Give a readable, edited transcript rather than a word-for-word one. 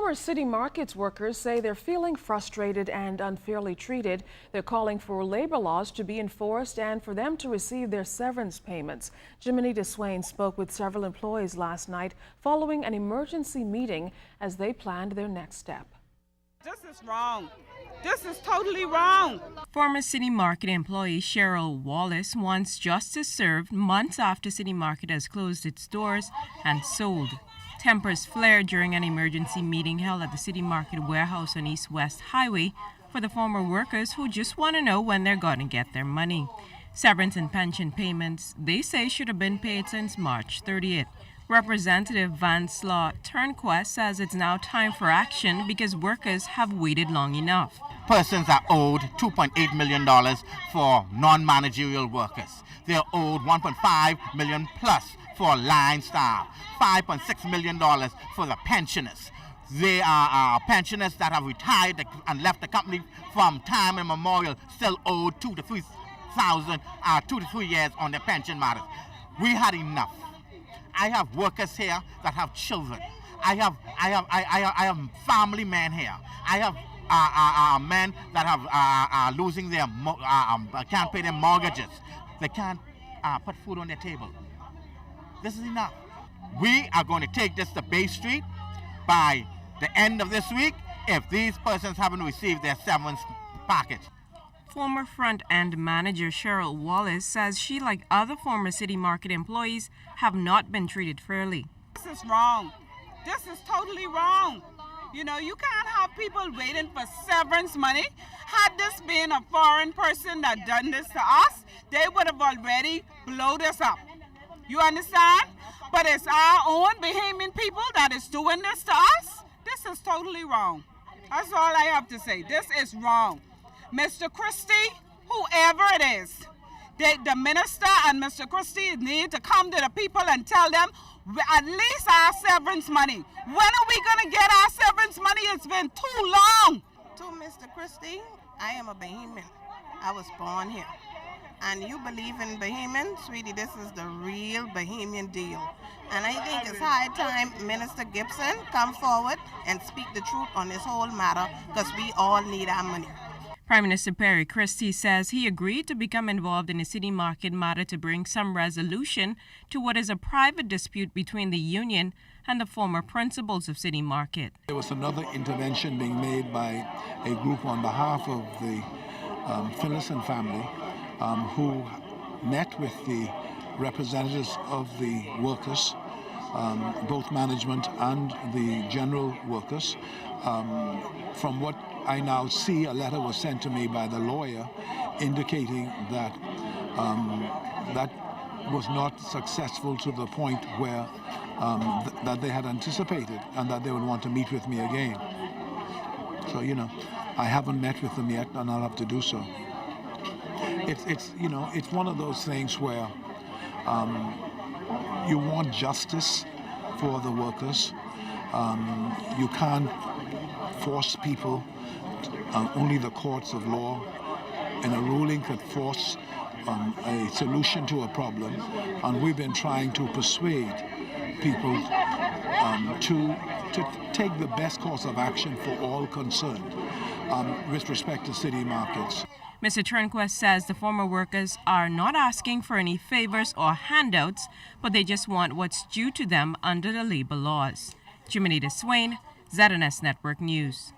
Former City Markets workers say they're feeling frustrated and unfairly treated. They're calling for labor laws to be enforced and for them to receive their severance payments. Jiminy DeSwain spoke with several employees last night following an emergency meeting as they planned their next step. This is wrong. This is totally wrong. Former City Market employee Cheryl Wallace wants justice served months after City Market has closed its doors and sold. Tempers flared during an emergency meeting held at the City Market warehouse on East-West Highway for the former workers who just want to know when they're going to get their money. Severance and pension payments, they say, should have been paid since March 30th. Representative Vanslaw Turnquest says it's now time for action because workers have waited long enough. Persons are owed $2.8 million for non-managerial workers. They're owed $1.5 million plus for line staff, $5.6 million for the pensioners. They are pensioners that have retired and left the company from time immemorial, still owed 2 to 3 years on their pension matters. We had enough. I have workers here that have children. I have family men here. I have men that are losing their can't pay their mortgages. They can't put food on their table. This is enough. We are going to take this to Bay Street by the end of this week if these persons haven't received their severance package. Former front-end manager Cheryl Wallace says she, like other former City Market employees, have not been treated fairly. This is wrong. This is totally wrong. You know, you can't have people waiting for severance money. Had this been a foreign person that done this to us, they would have already blown us up. You understand? But it's our own Bahamian people that is doing this to us. This is totally wrong. That's all I have to say. This is wrong. Mr. Christie, whoever it is, the minister and Mr. Christie need to come to the people and tell them at least our severance money. When are we going to get our severance money? It's been too long. To Mr. Christie, I am a Bahamian. I was born here. And you believe in Bahamian, sweetie, this is the real Bahamian deal. And I think it's high time Minister Gibson come forward and speak the truth on this whole matter because we all need our money. Prime Minister Perry Christie says he agreed to become involved in the City Market matter to bring some resolution to what is a private dispute between the union and the former principals of City Market. There was another intervention being made by a group on behalf of the Finlayson family who met with the representatives of the workers, both management and the general workers. From what I now see, a letter was sent to me by the lawyer indicating that that was not successful to the point where that they had anticipated and that they would want to meet with me again. So, you know, I haven't met with them yet and I'll have to do so. It's one of those things where you want justice for the workers. You can't force people. Only the courts of law and a ruling could force a solution to a problem. And we've been trying to persuade people to take the best course of action for all concerned with respect to city markets. Mr. Turnquest says the former workers are not asking for any favors or handouts, but they just want what's due to them under the labor laws. Jiminy DeSwain, ZNS Network News.